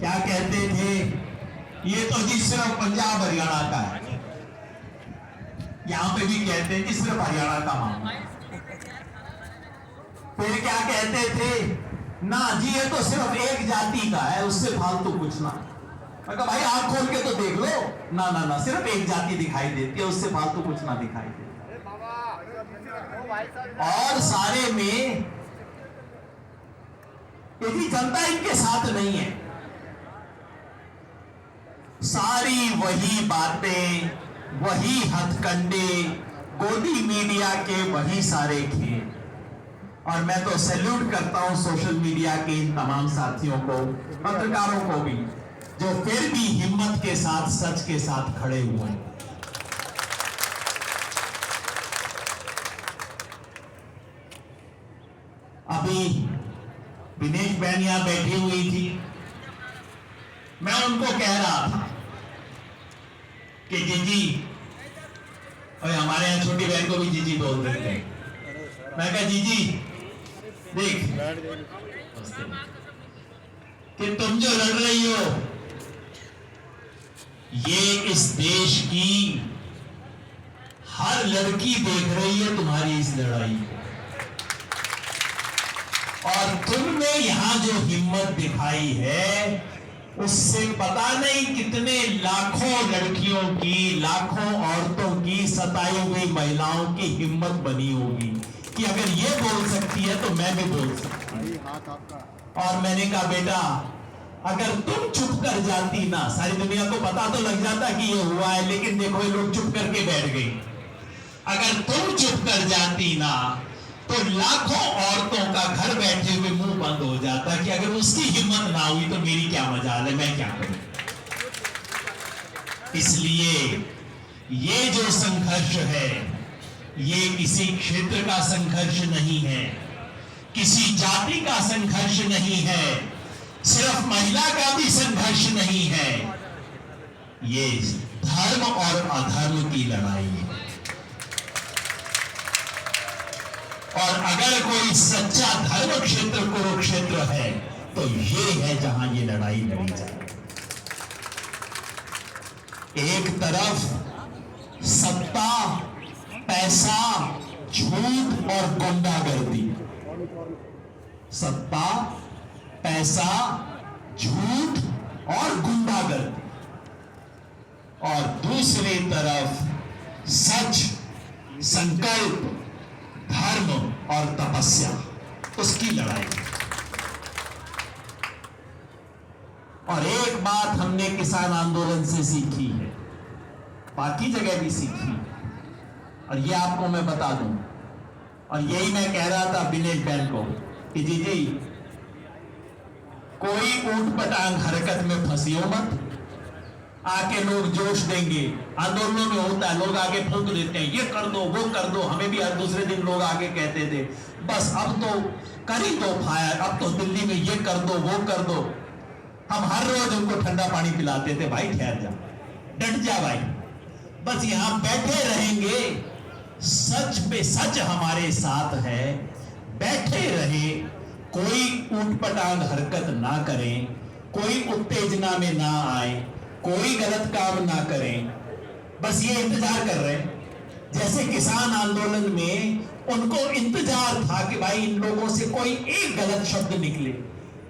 क्या कहते थे, ये तो जी सिर्फ पंजाब हरियाणा का है। यहां पे भी कहते हैं कि सिर्फ हरियाणा का मामला। फिर क्या कहते थे, ना जी ये तो सिर्फ एक जाति का है, उससे फालतू कुछ ना। मैं कहा भाई आंख खोल के तो देख लो। ना ना ना, सिर्फ एक जाति दिखाई देती है, उससे फालतू कुछ ना दिखाई देती। और सारे में यदि जनता इनके साथ नहीं है, सारी वही बातें, वही हथकंडे, गोदी मीडिया के वही सारे खेल। और मैं तो सैल्यूट करता हूं सोशल मीडिया के इन तमाम साथियों को, पत्रकारों को भी, जो फिर भी हिम्मत के साथ, सच के साथ खड़े हुए हैं। अभी दिनेश बहन यहां बैठी हुई थी, मैं उनको कह रहा था कि जीजी, और हमारे यहां छोटी बहन को भी जीजी बोल देते हैं। मैं कहा जीजी देख कि तुम जो लड़ रही हो, ये इस देश की हर लड़की देख रही है तुम्हारी इस लड़ाई को, और तुमने यहां जो हिम्मत दिखाई है, उससे पता नहीं कितने लाखों लड़कियों की, लाखों औरतों की, सताई हुई महिलाओं की हिम्मत बनी होगी कि अगर ये बोल सकती है तो मैं भी बोल सकती हूं। और मैंने कहा बेटा, अगर तुम चुप कर जाती ना, सारी दुनिया को पता तो लग जाता कि ये हुआ है, लेकिन देखो ये लोग चुप करके बैठ गई। अगर तुम चुप कर जाती ना, तो लाखों औरतों का घर बैठे हुए मुंह बंद हो जाता कि अगर उसकी हिम्मत ना हुई तो मेरी क्या मजाल है, मैं क्या करूं। इसलिए ये जो संघर्ष है, ये किसी क्षेत्र का संघर्ष नहीं है, किसी जाति का संघर्ष नहीं है, सिर्फ महिला का भी संघर्ष नहीं है, ये धर्म और अधर्म की लड़ाई है। और अगर कोई सच्चा धर्म क्षेत्र कुरुक्षेत्र है तो ये है जहां ये लड़ाई लड़ी जाए। एक तरफ सत्ता, पैसा, झूठ और गुंडागर्दी, सत्ता, पैसा, झूठ और गुंडागर्दी, और दूसरी तरफ सच, संकल्प, धर्म और तपस्या, उसकी लड़ाई। और एक बात हमने किसान आंदोलन से सीखी है, बाकी जगह भी सीखी, और ये आपको मैं बता दूं, और यही मैं कह रहा था दिनेश बहन को कि जी कोई ऊट पटांग हरकत में फंसियो मत। आके लोग जोश देंगे, आंदोलनों में होता है, लोग आगे फूंक देते हैं, ये कर दो, वो कर दो। हमें भी हर दूसरे दिन लोग आगे कहते थे बस अब तो कर ही दो फायर, अब तो दिल्ली में ये कर दो, वो कर दो। हम हर रोज उनको ठंडा पानी पिलाते थे, भाई ठहर जा, डट जा भाई, बस यहां बैठे रहेंगे, सच पे सच हमारे साथ है, बैठे रहे, कोई ऊटपटांग हरकत ना करें, कोई उत्तेजना में ना आए, कोई गलत काम ना करें, बस ये इंतजार कर रहे हैं। जैसे किसान आंदोलन में उनको इंतजार था कि भाई इन लोगों से कोई एक गलत शब्द निकले,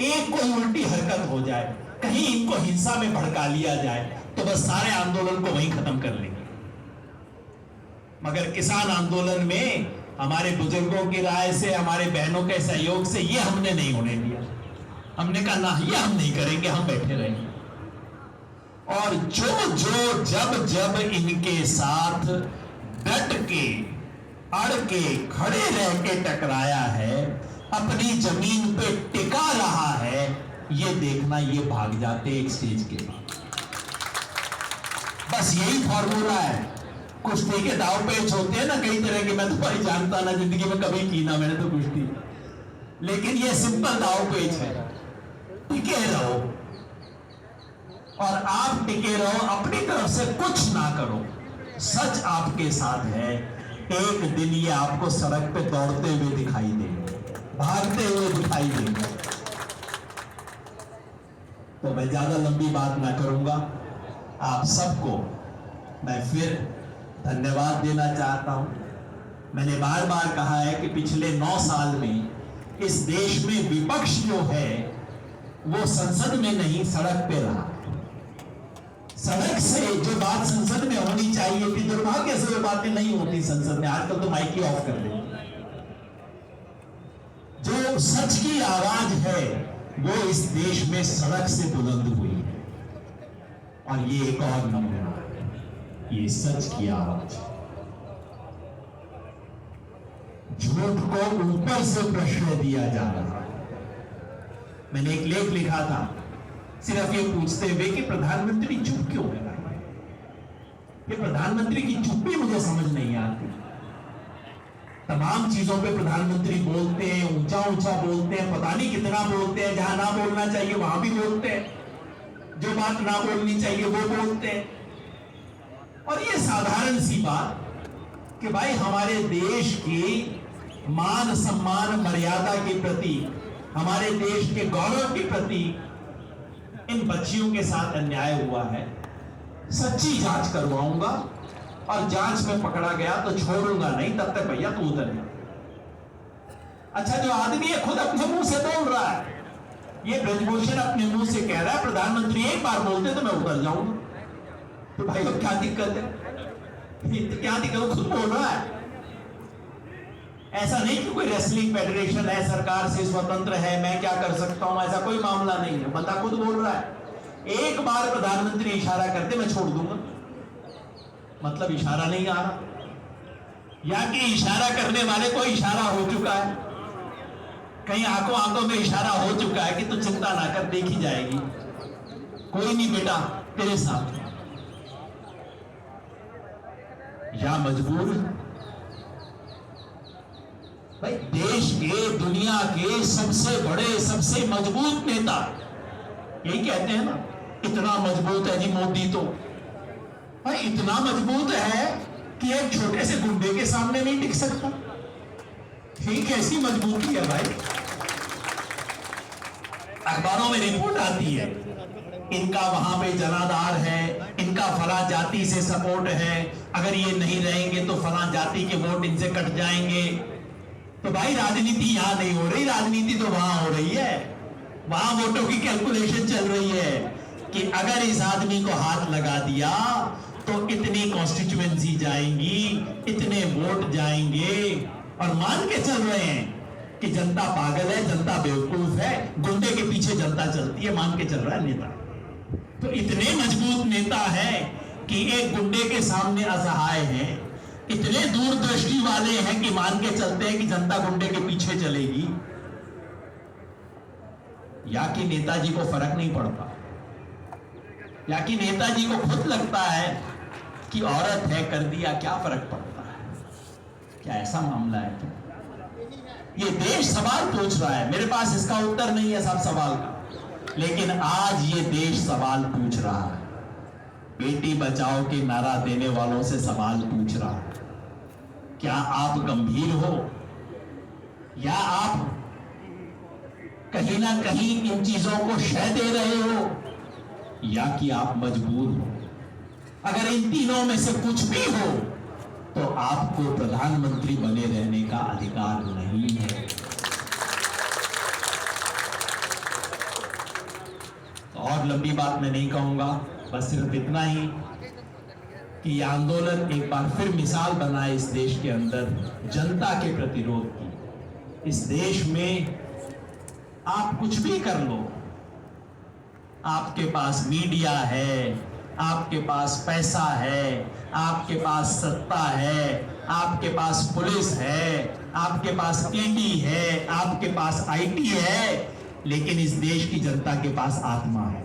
एक कोई उल्टी हरकत हो जाए, कहीं इनको हिंसा में भड़का लिया जाए, तो बस सारे आंदोलन को वहीं खत्म कर लेंगे। मगर किसान आंदोलन में हमारे बुजुर्गों की राय से, हमारे बहनों के सहयोग से ये हमने नहीं होने दिया। हमने कहा ना, ये हम नहीं करेंगे, हम बैठे रहेंगे। और जो जब जब इनके साथ डट के, अड़ के, खड़े रह के टकराया है, अपनी जमीन पे टिका रहा है, ये देखना ये भाग जाते एक स्टेज के बाद। बस यही फॉर्मूला है। कुश्ती के दाव पेच होते हैं ना कई तरह के, मैं तो भाई जानता ना, जिंदगी में कभी की ना मैंने तो कुश्ती, लेकिन ये सिंपल दाव पेच है, टिके रहो। और आप टिके रहो, अपनी तरफ से कुछ ना करो, सच आपके साथ है। एक दिन ये आपको सड़क पे दौड़ते हुए दिखाई देंगे, भागते हुए दिखाई देंगे। तो मैं ज्यादा लंबी बात ना करूंगा। आप सबको मैं फिर धन्यवाद देना चाहता हूं। मैंने बार बार कहा है कि पिछले 9 साल में इस देश में विपक्ष जो है वो संसद में नहीं, सड़क पे रहा। सड़क से जो बात संसद में होनी चाहिए थी, दुर्भाग्य से वो बातें नहीं होती संसद में। आजकल तो माइक ही ऑफ कर देते। जो सच की आवाज है वो इस देश में सड़क से बुलंद हुई है, और ये एक और नमूना है, ये सच की आवाज। झूठ को ऊपर से प्रश्रय दिया जा रहा है। मैंने एक लेख लिखा था सिर्फ ये पूछते हुए कि प्रधानमंत्री चुप क्यों है। ये प्रधानमंत्री की चुप्पी मुझे समझ नहीं आती। तमाम चीजों पे प्रधानमंत्री बोलते हैं, ऊंचा ऊंचा बोलते हैं, पता नहीं कितना बोलते हैं। जहां ना बोलना चाहिए वहां भी बोलते हैं, जो बात ना बोलनी चाहिए वो बोलते हैं। और ये साधारण सी बात कि भाई हमारे देश की मान सम्मान मर्यादा के प्रति, हमारे देश के गौरव के प्रति इन बच्चियों के साथ अन्याय हुआ है। सच्ची जांच करवाऊंगा, और जांच में पकड़ा गया तो छोड़ूंगा नहीं, तब तक भैया तू उतर जा। अच्छा, जो आदमी है खुद अपने मुंह से बोल रहा है, ये ब्रजभूषण अपने मुंह से कह रहा है प्रधानमंत्री एक बार बोलते तो मैं उतर जाऊंगा। तो भाई अब क्या दिक्कत है? क्या दिक्कत? खुद बोल रहा है। ऐसा नहीं कि कोई रेसलिंग फेडरेशन है, सरकार से स्वतंत्र है, मैं क्या कर सकता हूं, ऐसा कोई मामला नहीं है। बंदा खुद बोल रहा है। एक बार प्रधानमंत्री इशारा करते मैं छोड़ दूंगा। मतलब इशारा नहीं आ रहा, या कि इशारा करने वाले को इशारा हो चुका है, कहीं आंखों आंखों में इशारा हो चुका है कि तू चिंता ना कर, देखी जाएगी, कोई नहीं बेटा तेरे साथ। या मजबूर भाई, देश के, दुनिया के सबसे बड़े, सबसे मजबूत नेता यही कहते हैं ना, इतना मजबूत है जी मोदी। तो भाई इतना मजबूत है कि एक छोटे से गुंडे के सामने नहीं टिक सकता। ठीक, कैसी मजबूती है भाई। अखबारों में रिपोर्ट आती है, इनका वहां पे जनाधार है, इनका फला जाति से सपोर्ट है, अगर ये नहीं रहेंगे तो फला जाति के वोट इनसे कट जाएंगे। तो भाई राजनीति यहां नहीं हो रही, राजनीति तो वहां हो रही है। वहां वोटों की कैलकुलेशन चल रही है कि अगर इस आदमी को हाथ लगा दिया तो इतनी कॉन्स्टिट्यूएंसी जाएंगी, इतने वोट जाएंगे, और मान के चल रहे हैं कि जनता पागल है, जनता बेवकूफ है, गुंडे के पीछे जनता चलती है, मान के चल रहा है नेता। तो इतने मजबूत नेता है कि एक गुंडे के सामने असहाय है, इतने दूरदृष्टि वाले हैं कि मान के चलते हैं कि जनता गुंडे के पीछे चलेगी। या कि नेताजी को फर्क नहीं पड़ता, या कि नेताजी को खुद लगता है कि औरत है, कर दिया, क्या फर्क पड़ता है। क्या ऐसा मामला है? तो ये देश सवाल पूछ रहा है, मेरे पास इसका उत्तर नहीं है सब सवाल का, लेकिन आज ये देश सवाल पूछ रहा है। बेटी बचाओ के नारा देने वालों से सवाल पूछ रहा है, क्या आप गंभीर हो, या आप कहीं ना कहीं इन चीजों को शय दे रहे हो, या कि आप मजबूर हो। अगर इन तीनों में से कुछ भी हो तो आपको प्रधानमंत्री बने रहने का अधिकार नहीं है। और लंबी बात मैं नहीं कहूंगा, बस सिर्फ इतना ही कि यह आंदोलन एक बार फिर मिसाल बना इस देश के अंदर जनता के प्रतिरोध की। इस देश में आप कुछ भी कर लो, आपके पास मीडिया है, आपके पास पैसा है, आपके पास सत्ता है, आपके पास पुलिस है, आपके पास ईडी है, आपके पास आईटी है, लेकिन इस देश की जनता के पास आत्मा है,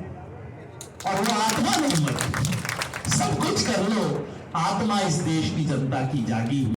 और वो आत्मा नहीं मरती। सब कुछ कर लो, आत्मा इस देश की जनता की जागी हुई